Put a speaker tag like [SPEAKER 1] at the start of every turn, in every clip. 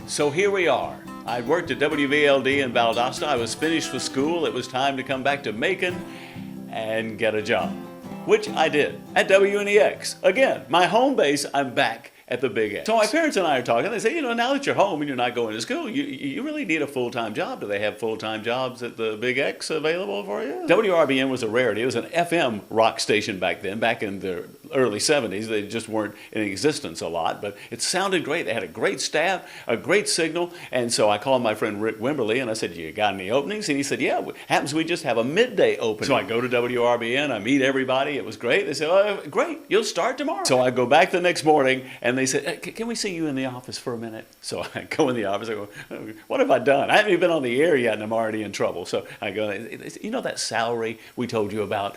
[SPEAKER 1] So here we are. I'd worked at WVLD in Valdosta. I was finished with school. It was time to come back to Macon and get a job, which I did at WNEX. Again, my home base, I'm back at the Big X. So my parents and I are talking. They say, now that you're home and you're not going to school, you really need a full-time job. Do they have full-time jobs at the Big X available for you? WRBN was a rarity. It was an FM rock station back then, back in the early 70s. They just weren't in existence a lot, but it sounded great. They had a great staff, a great signal, and so I called my friend Rick Wimberly, and I said, you got any openings? And he said, yeah, happens we just have a midday opening. So I go to WRBN, I meet everybody. It was great. They said, oh, great, you'll start tomorrow. So I go back the next morning, and they said, can we see you in the office for a minute? So I go in the office, I go, what have I done? I haven't even been on the air yet, and I'm already in trouble. So I go, that salary we told you about?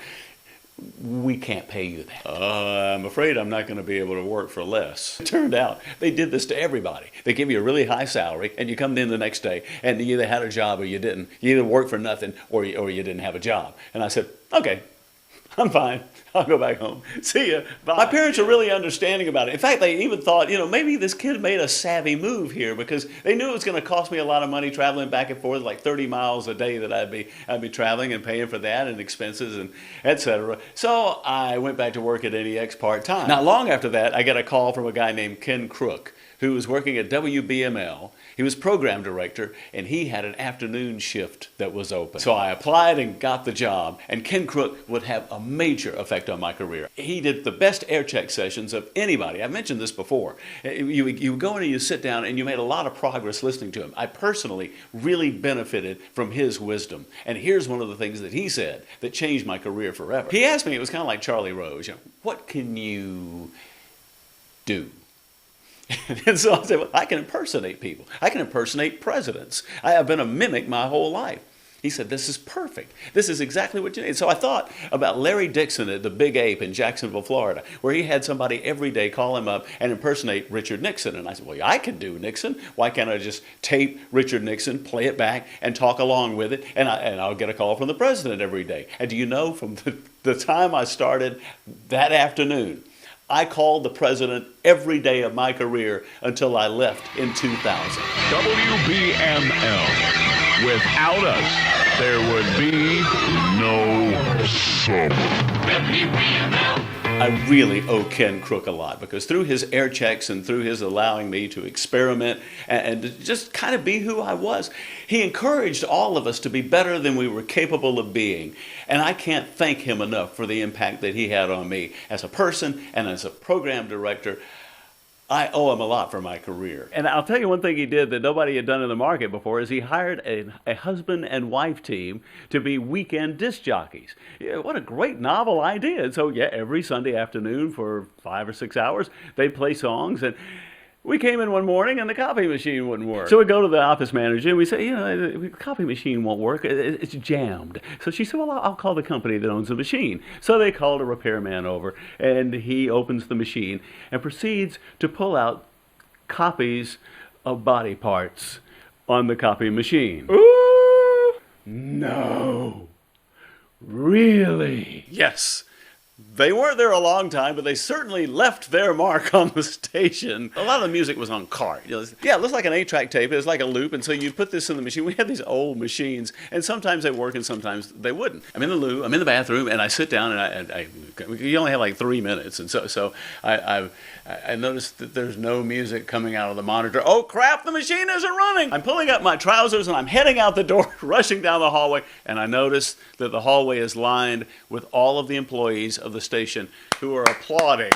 [SPEAKER 1] We can't pay you that. I'm afraid I'm not going to be able to work for less. It turned out they did this to everybody. They give you a really high salary, and you come in the next day, and you either had a job or you didn't. You either worked for nothing or you didn't have a job. And I said, okay, I'm fine. I'll go back home. See ya. Bye. My parents are really understanding about it. In fact, they even thought, maybe this kid made a savvy move here, because they knew it was going to cost me a lot of money traveling back and forth, like 30 miles a day that I'd be traveling and paying for that and expenses and et cetera. So I went back to work at NEX part-time. Not long after that, I got a call from a guy named Ken Crook, who was working at WBML. He was program director, and he had an afternoon shift that was open. So I applied and got the job, and Ken Crook would have a major effect on my career. He did the best air check sessions of anybody. I've mentioned this before. You go in and you sit down, and you made a lot of progress listening to him. I personally really benefited from his wisdom. And here's one of the things that he said that changed my career forever. He asked me, it was kind of like Charlie Rose, what can you do? And so I said, well, I can impersonate people. I can impersonate presidents. I have been a mimic my whole life. He said, this is perfect. This is exactly what you need. So I thought about Larry Dixon at the Big Ape in Jacksonville, Florida, where he had somebody every day call him up and impersonate Richard Nixon. And I said, well, I can do Nixon. Why can't I just tape Richard Nixon, play it back, and talk along with it, and I'll get a call from the president every day. And do you know, from the time I started that afternoon, I called the president every day of my career until I left in 2000.
[SPEAKER 2] WBML. Without us, there would be no summer. WBML.
[SPEAKER 1] I really owe Ken Crook a lot, because through his air checks and through his allowing me to experiment and to just kind of be who I was, he encouraged all of us to be better than we were capable of being. And I can't thank him enough for the impact that he had on me as a person and as a program director. I owe him a lot for my career. And I'll tell you one thing he did that nobody had done in the market before is he hired a husband and wife team to be weekend disc jockeys. Yeah, what a great novel idea. And so, every Sunday afternoon for 5 or 6 hours, they'd play songs. And we came in one morning and the copy machine wouldn't work. So we go to the office manager and we say, the copy machine won't work. It's jammed. So she said, well, I'll call the company that owns the machine. So they called a repairman over, and he opens the machine and proceeds to pull out copies of body parts on the copy machine. Ooh! No. Really? Yes. They weren't there a long time, but they certainly left their mark on the station. A lot of the music was on cart. It looks like an 8-track tape. It was like a loop, and so you put this in the machine. We had these old machines, and sometimes they work and sometimes they wouldn't. I'm in the loo, I'm in the bathroom, and I sit down, and you only have like 3 minutes, and so I noticed that there's no music coming out of the monitor. Oh crap, the machine isn't running! I'm pulling up my trousers, and I'm heading out the door, rushing down the hallway, and I notice that the hallway is lined with all of the employees of the station who are applauding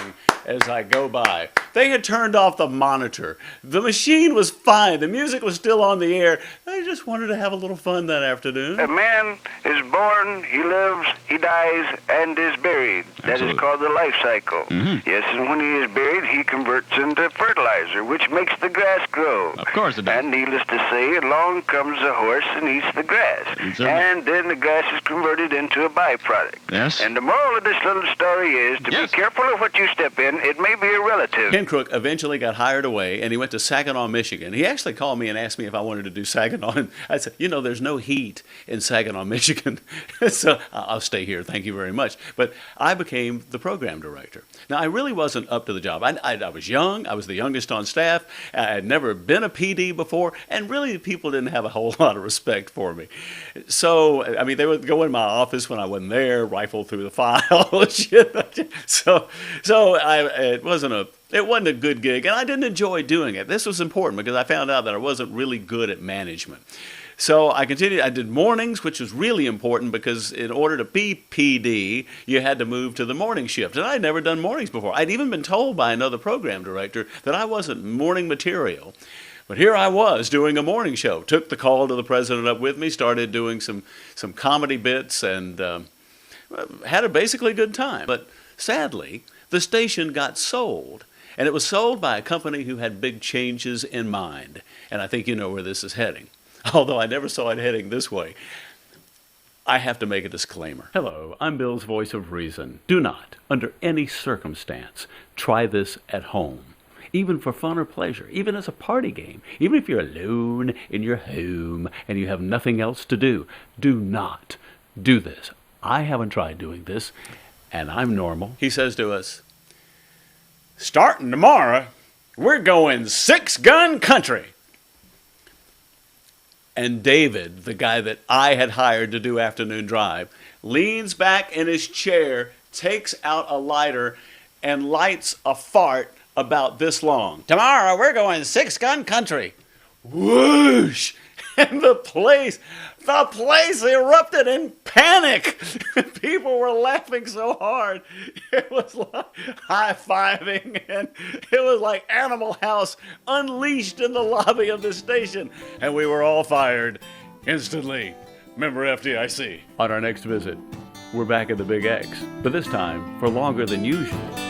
[SPEAKER 1] as I go by. They had turned off the monitor. The machine was fine. The music was still on the air. They just wanted to have a little fun that afternoon.
[SPEAKER 3] A man is born, he lives, he dies, and is buried. That is called the life cycle. Mm-hmm. Yes, and when he is buried, he converts into fertilizer, which makes the grass grow.
[SPEAKER 4] Of course it does.
[SPEAKER 3] And needless to say, along comes a horse and eats the grass. And then the grass is converted into a byproduct.
[SPEAKER 4] Yes.
[SPEAKER 3] And the moral of this little story is So
[SPEAKER 2] Yes.
[SPEAKER 3] be careful of what you step in. It may be a relative.
[SPEAKER 1] Ken Crook eventually got hired away, and he went to Saginaw, Michigan. He actually called me and asked me if I wanted to do Saginaw, and I said, there's no heat in Saginaw, Michigan, so I'll stay here, thank you very much. But I became the program director. Now, I really wasn't up to the job. I was young, I was the youngest on staff, I had never been a PD before, and really people didn't have a whole lot of respect for me. So, they would go in my office when I wasn't there, rifle through the files, it wasn't a good gig, and I didn't enjoy doing it. This was important because I found out that I wasn't really good at management. So I continued. I did mornings, which was really important because in order to be PD, you had to move to the morning shift. And I'd never done mornings before. I'd even been told by another program director that I wasn't morning material. But here I was doing a morning show. Took the call to the president up with me, started doing some comedy bits, and had a basically good time. But sadly, the station got sold. And it was sold by a company who had big changes in mind. And I think you know where this is heading. Although I never saw it heading this way. I have to make a disclaimer. Hello, I'm Bill's voice of reason. Do not, under any circumstance, try this at home. Even for fun or pleasure, even as a party game, even if you're alone in your home and you have nothing else to do not do this. I haven't tried doing this, and I'm normal. He says to us, starting tomorrow, we're going 6-gun country. And David, the guy that I had hired to do afternoon drive, leans back in his chair, takes out a lighter, and lights a fart about this long. Tomorrow, we're going 6-gun country. Whoosh! And the place erupted in panic. People were laughing so hard. It was like high-fiving, and it was like Animal House unleashed in the lobby of the station. And we were all fired instantly. Member FDIC. On our next visit, we're back at the Big X, but this time for longer than usual.